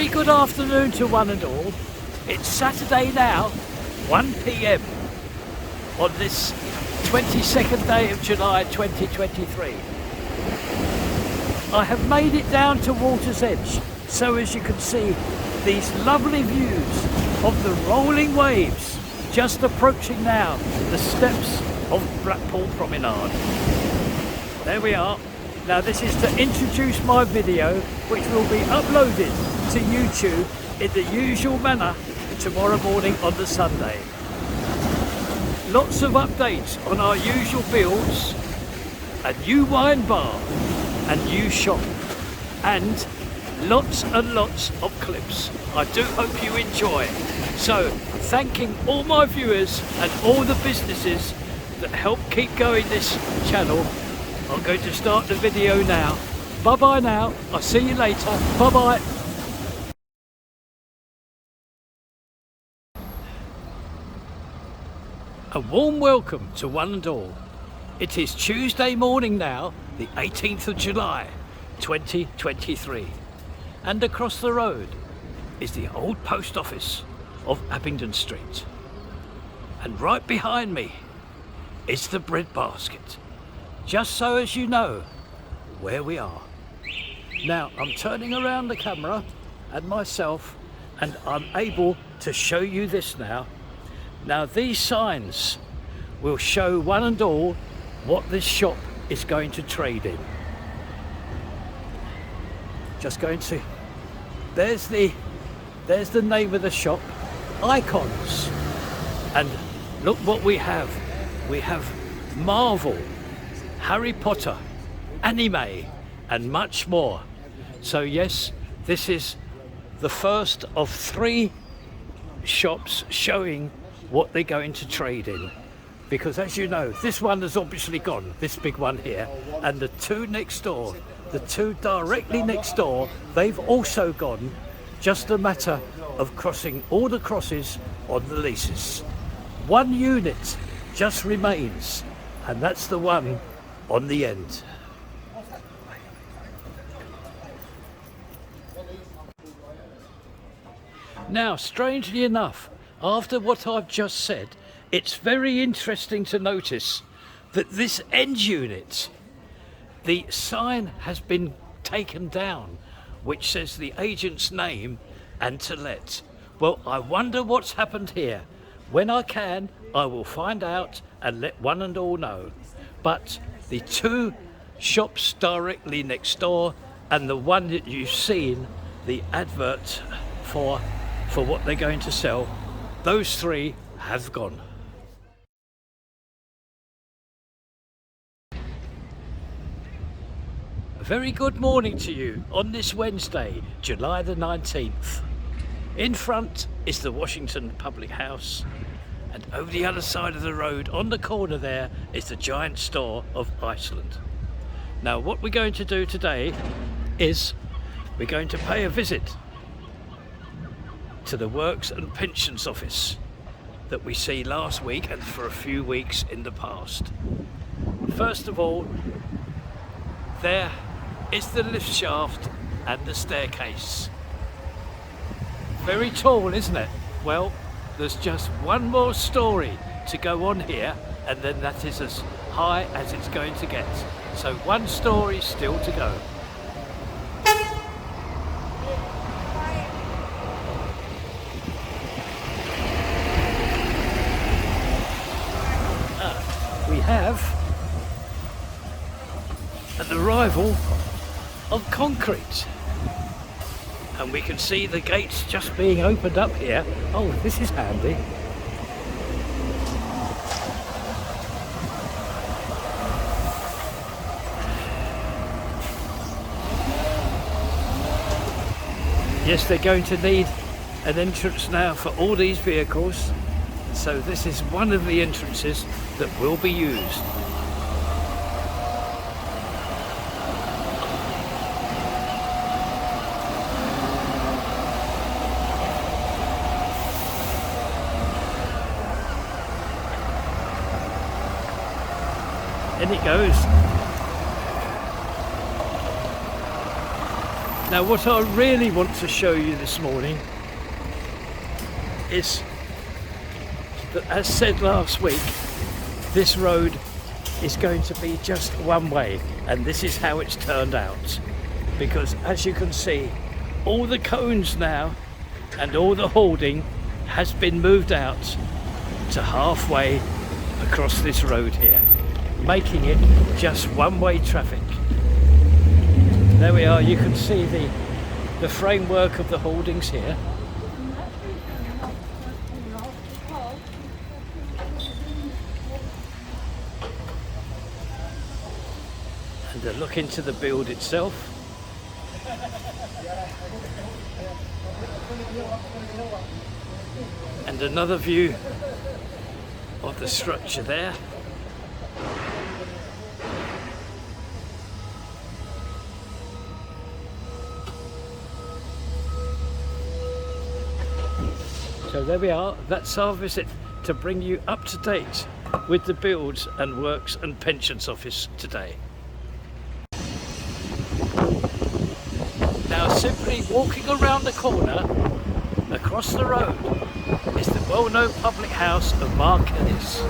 very good afternoon to one and all. It's Saturday now, 1 p.m. on this 22nd day of July 2023. I have made it down to Water's Edge, so as you can see these lovely views of the rolling waves just approaching now the steps of Blackpool Promenade. There we are. Now this is to introduce my video, which will be uploaded to YouTube in the usual manner tomorrow morning on the Sunday. Lots of updates on our usual builds, a new wine bar, a new shop, and lots and lots of clips. I do hope you enjoy. So, thanking all my viewers and all the businesses that help keep going this channel, I'm going to start the video now. Bye bye now, I'll see you later, bye bye. A warm welcome to one and all. It is Tuesday morning now, the 18th of July 2023, and across the road is the old post office of Abingdon Street, and right behind me is the bread basket, just so as you know where we are. Now I'm turning around the camera and myself, and I'm able to show you this now. Now these signs will show one and all what this shop is going to trade in. Just going to, there's the name of the shop, Icons, and look what we have. We have Marvel, Harry Potter, anime, and much more. So yes, this is the first of 3 shops showing what they're going to trade in, because as you know, this one has obviously gone, this big one here, and the 2 next door, the 2 directly next door, they've also gone. Just a matter of crossing all the crosses on the leases. 1 unit just remains, and that's the one on the end. Now, strangely enough, after what I've just said, it's very interesting to notice that this end unit, the sign has been taken down, which says the agent's name and to let. Well, I wonder what's happened here. When I can, I will find out and let one and all know. But the 2 shops directly next door, and the one that you've seen, the advert for what they're going to sell, those 3 have gone. A very good morning to you on this Wednesday, July the 19th. In front is the Washington Public House, and over the other side of the road on the corner there is the giant store of Iceland. Now what we're going to do today is we're going to pay a visit to the Works and Pensions Office that we see last week and for a few weeks in the past. First of all, there is the lift shaft and the staircase. Very tall, isn't it? Well, there's just one more story to go on here, and then that is as high as it's going to get. So 1 story still to go. We have an arrival of concrete, and we can see the gates just being opened up here. Oh, this is handy. Yes, they're going to need an entrance now for all these vehicles, so this is one of the entrances that will be used. In it goes. Now what I really want to show you this morning is that, as said last week, this road is going to be just one way, and this is how it's turned out. Because as you can see, all the cones now and all the hoarding has been moved out to halfway across this road here, making it just one-way traffic. There we are, you can see the framework of the hoardings here. And a look into the build itself. And another view of the structure there. So there we are, that's our visit to bring you up to date with the Builds and Works and Pensions Office today. Now simply walking around the corner across the road is the well-known public house of Mark Ellis.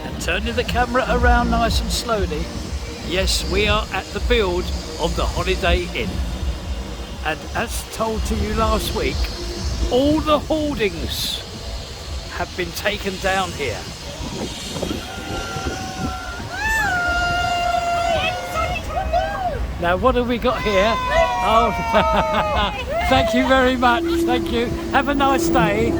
And turning the camera around nice and slowly, yes, we are at the build of the Holiday Inn. And as told to you last week, all the hoardings have been taken down here. Now what have we got here? Oh, thank you very much, thank you. Have a nice day.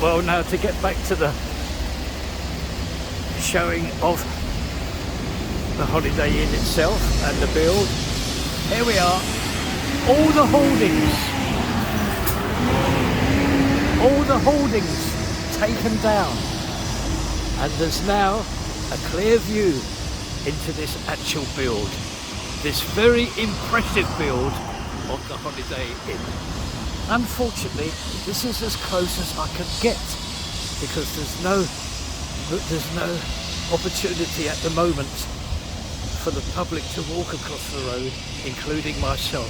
Well, now to get back to the showing of the Holiday Inn itself and the build. Here we are, all the hoardings taken down, and there's now a clear view into this actual build, this very impressive build of the Holiday Inn. Unfortunately, this is as close as I can get because there's no opportunity at the moment for the public to walk across the road, including myself.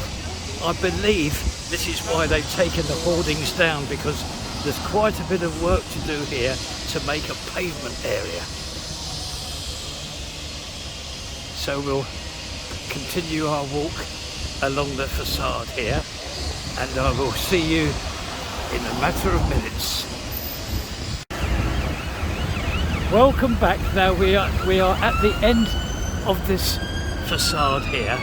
I believe this is why they've taken the hoardings down, because there's quite a bit of work to do here to make a pavement area. So we'll continue our walk along the facade here, and I will see you in a matter of minutes. Welcome back. Now we are at the end of this facade here.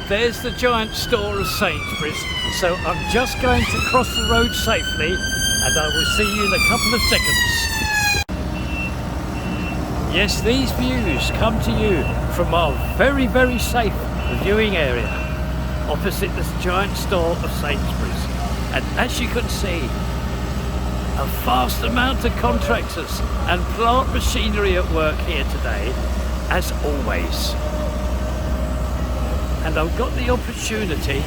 There's the giant store of Sainsbury's, so I'm just going to cross the road safely and I will see you in a couple of seconds. Yes, these views come to you from our very, very safe viewing area opposite this giant store of Sainsbury's. And as you can see, a vast amount of contractors and plant machinery at work here today, as always. And I've got the opportunity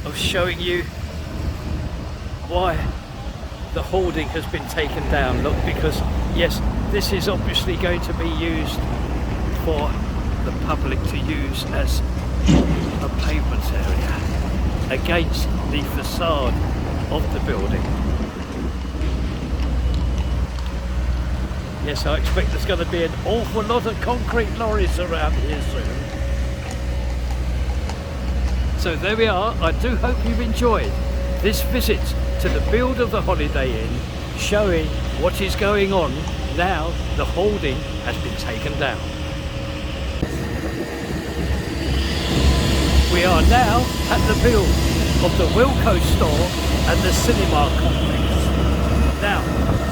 of showing you why the hoarding has been taken down. Look, because yes, this is obviously going to be used for the public to use as a pavement area against the facade of the building. Yes, I expect there's going to be an awful lot of concrete lorries around here soon. So there we are. I do hope you've enjoyed this visit to the build of the Holiday Inn, showing what is going on now the hoarding has been taken down. We are now at the build of the Wilco store and the cinema complex. Now,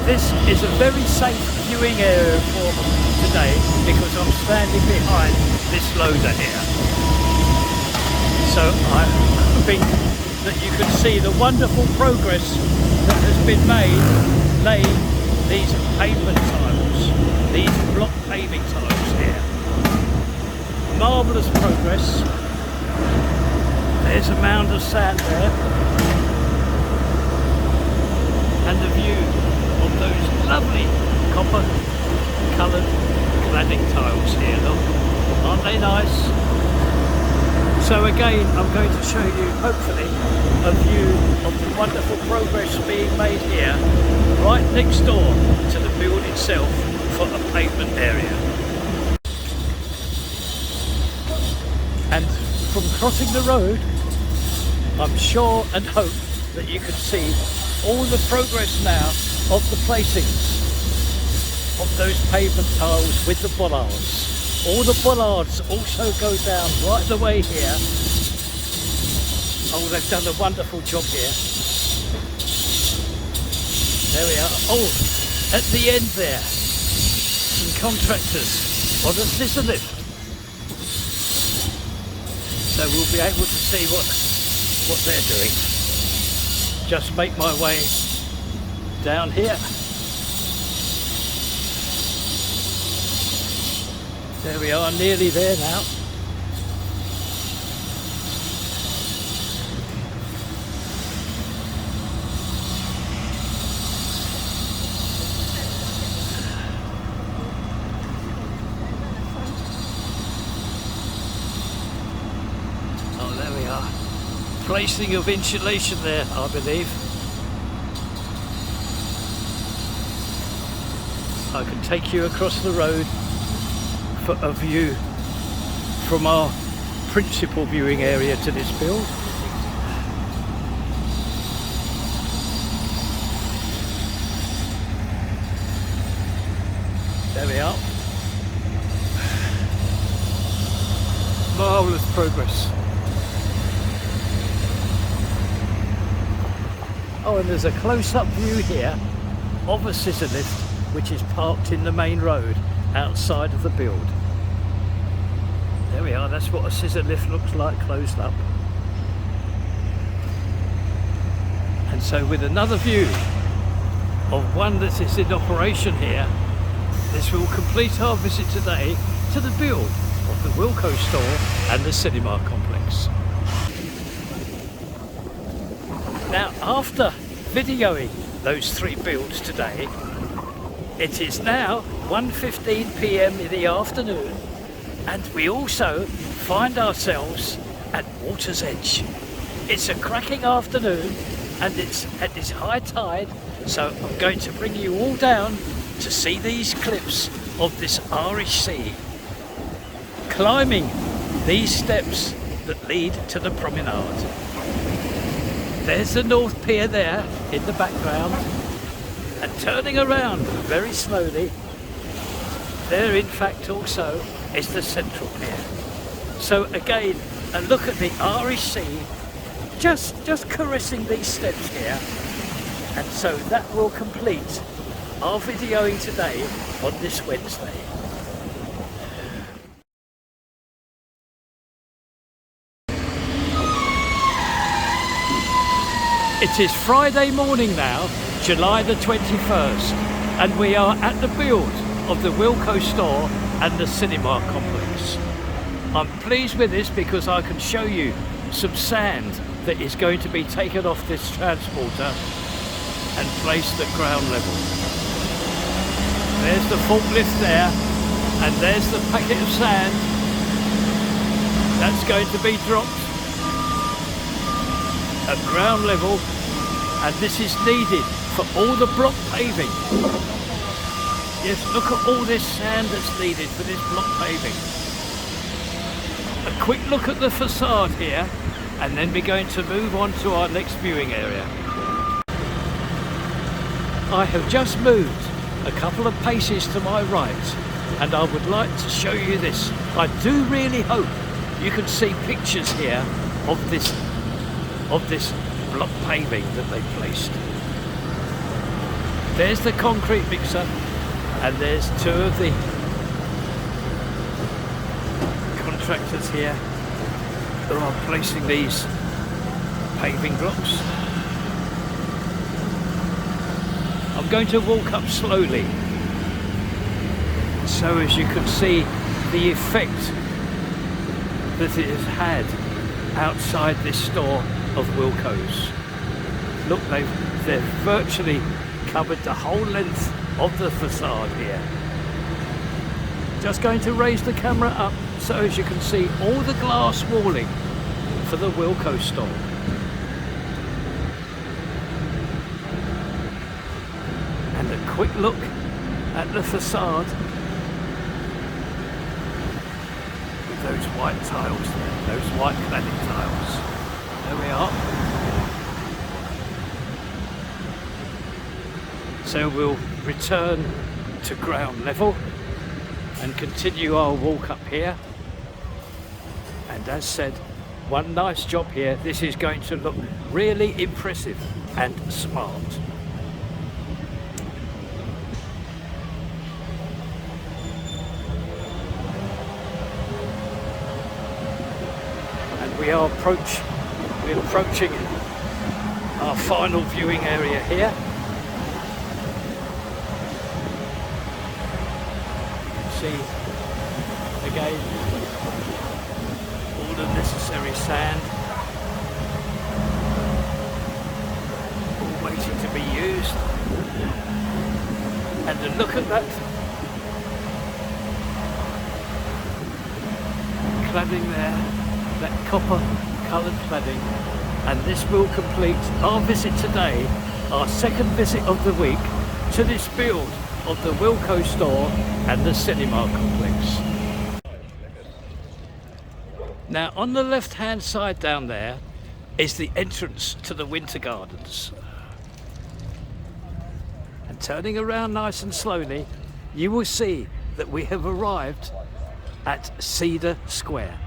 this is a very safe viewing area for today because I'm standing behind this loader here. So I'm hoping that you can see the wonderful progress that has been made laying these pavement tiles, these block paving tiles here. Marvellous progress. There's a mound of sand there. and the view of those lovely copper coloured cladding tiles here, look, aren't they nice? So again, I'm going to show you hopefully a view of the wonderful progress being made here right next door to the build itself for a pavement area. And from crossing the road, I'm sure and hope that you can see all the progress now of the placings of those pavement tiles with the bollards. All the bollards also go down right the way here. Oh, they've done a wonderful job here. There we are. Oh, at the end there, some contractors on a scissor lift. So we'll be able to see what they're doing. Just make my way down here. There we are, nearly there now. Oh, there we are. Placing of insulation there, I believe. I can take you across the road for a view from our principal viewing area to this build. There we are. Marvellous progress. Oh, and there's a close-up view here of a scissor lift which is parked in the main road outside of the build. There we are, that's what a scissor lift looks like closed up. And so with another view of one that is in operation here, this will complete our visit today to the build of the Wilco store and the cinema complex. Now, after videoing those three builds today, it is now 1:15 p.m. in the afternoon, and we also find ourselves at water's edge. It's a cracking afternoon and it's at this high tide, so I'm going to bring you all down to see these cliffs of this Irish Sea, climbing these steps that lead to the promenade. There's the North Pier there in the background, and turning around very slowly, there in fact also is the Central Pier. So again, a look at the Irish Sea, just caressing these steps here. And so that will complete our videoing today on this Wednesday. It is Friday morning now, July the 21st, and we are at the build of the Wilco store and the cinema complex. I'm pleased with this because I can show you some sand that is going to be taken off this transporter and placed at ground level. There's the forklift there, and there's the packet of sand that's going to be dropped at ground level, and this is needed for all the block paving. Yes, look at all this sand that's needed for this block paving. A quick look at the facade here, and then we're going to move on to our next viewing area. I have just moved a couple of paces to my right, and I would like to show you this. I do really hope you can see pictures here of this block paving that they placed. There's the concrete mixer, and there's two of the contractors here who are placing these paving blocks. I'm going to walk up slowly so as you can see the effect that it has had outside this store of Wilco's. Look, they've they've virtually covered the whole length of the facade here. Just going to raise the camera up so as you can see all the glass walling for the Wilco store. And a quick look at the facade with those white tiles there, those white cladding tiles. There we are. So we'll return to ground level and continue our walk up here. And as said, one nice job here. This is going to look really impressive and smart. And we're approaching our final viewing area here. See again all the necessary sand, all waiting to be used. And to look at that cladding there, that copper coloured cladding, and this will complete our visit today, our second visit of the week to this build of the Wilco store and the cinema complex. Now on the left hand side down there is the entrance to the Winter Gardens. And turning around nice and slowly, you will see that we have arrived at Cedar Square.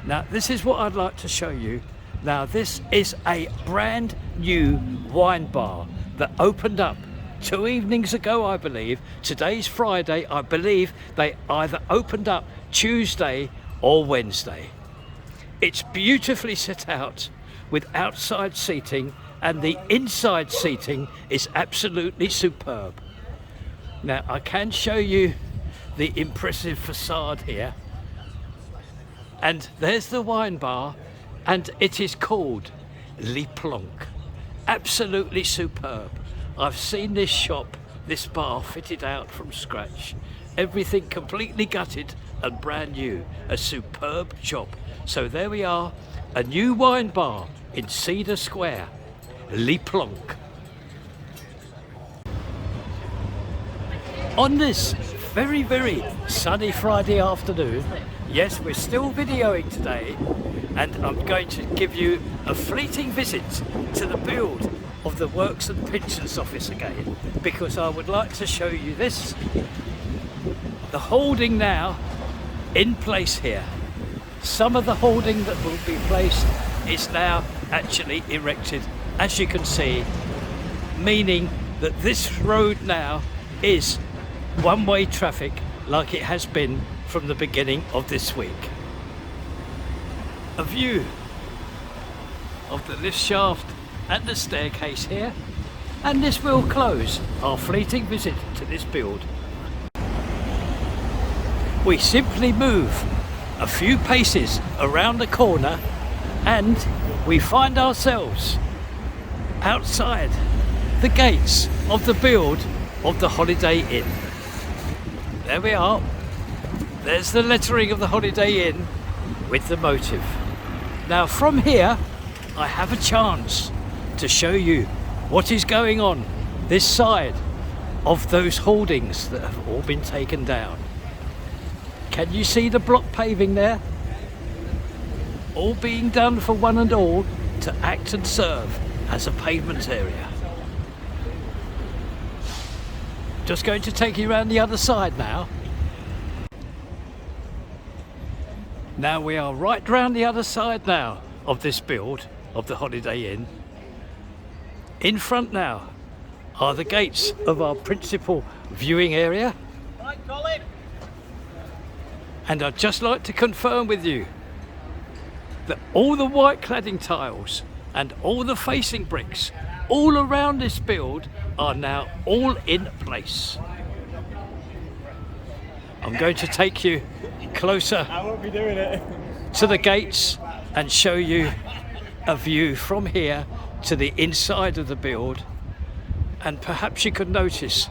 Now this is what I'd like to show you. Now this is a brand new wine bar that opened up 2 evenings ago, I believe. Today's Friday. I believe they either opened up Tuesday or Wednesday. It's beautifully set out with outside seating, and the inside seating is absolutely superb. Now I can show you the impressive facade here, and there's the wine bar, and it is called Le Plonk. Absolutely superb. I've seen this shop, this bar fitted out from scratch. Everything completely gutted and brand new. A superb job. So there we are, a new wine bar in Cedar Square, Le Plonk. On this very, very sunny Friday afternoon, yes, we're still videoing today, and I'm going to give you a fleeting visit to the build of the Works and Pensions Office again, because I would like to show you this. The hoarding now in place here. Some of the hoarding that will be placed is now actually erected, as you can see, meaning that this road now is one-way traffic like it has been from the beginning of this week. A view of the lift shaft and the staircase here, and this will close our fleeting visit to this build. We simply move a few paces around the corner and we find ourselves outside the gates of the build of the Holiday Inn. There we are. There's the lettering of the Holiday Inn with the motive. Now from here I have a chance to show you what is going on this side of those hoardings that have all been taken down. Can you see the block paving there? All being done for one and all to act and serve as a pavement area. Just going to take you around the other side now. Now we are right round the other side now of this build of the Holiday Inn. In front now are the gates of our principal viewing area. Right, Colin. And I'd just like to confirm with you that all the white cladding tiles and all the facing bricks all around this build are now all in place. I'm going to take you closer I won't be doing it. To the gates and show you a view from here to the inside of the build, and perhaps you could notice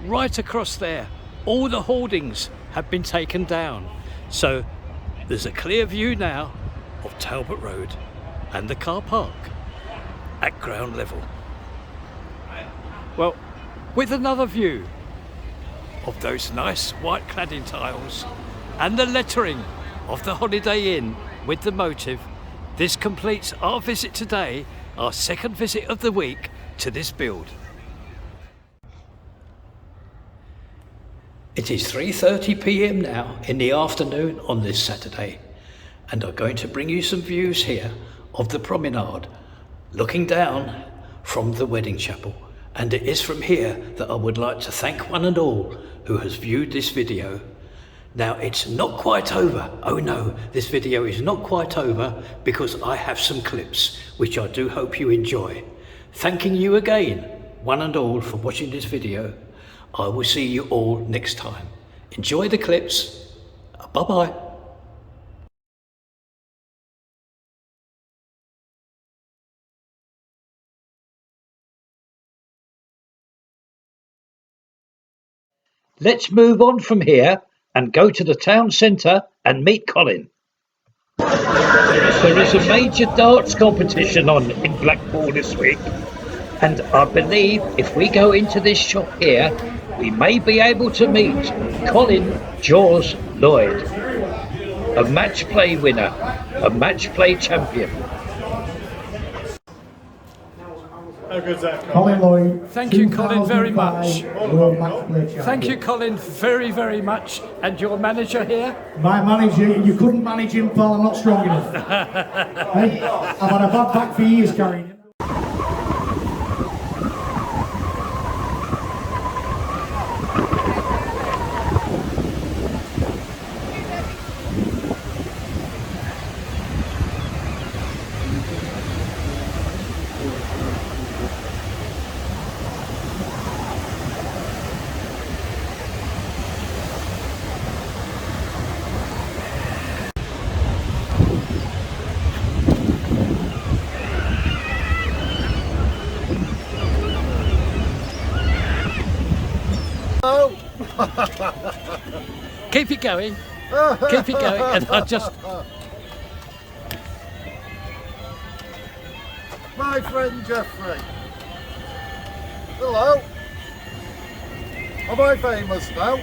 right across there all the hoardings have been taken down, so there's a clear view now of Talbot Road and the car park at ground level. Well, with another view of those nice white cladding tiles and the lettering of the Holiday Inn with the motive, this completes our visit today, our second visit of the week to this build. It is 3:30 p.m. now in the afternoon on this Saturday, and I'm going to bring you some views here of the promenade looking down from the wedding chapel. And it is from here that I would like to thank one and all who has viewed this video. Now, it's not quite over. Oh no, this video is not quite over, because I have some clips which I do hope you enjoy. Thanking you again, one and all, for watching this video. I will see you all next time. Enjoy the clips. Bye-bye. Let's move on from here and go to the town centre and meet Colin. There is a major darts competition on in Blackpool this week, and I believe if we go into this shop here, we may be able to meet Colin Jaws Lloyd, a match play winner, a match play champion. How good's that, Colin Lloyd. Thank you, Colin, very much. World Match Play Champion. Thank you, Colin, very, very much. And your manager here? My manager, you couldn't manage him, pal, I'm not strong enough. Hey, I've had a bad back for years carrying him. Keep it going. Keep it going. And I just... My friend Jeffrey. Hello. Am I famous now?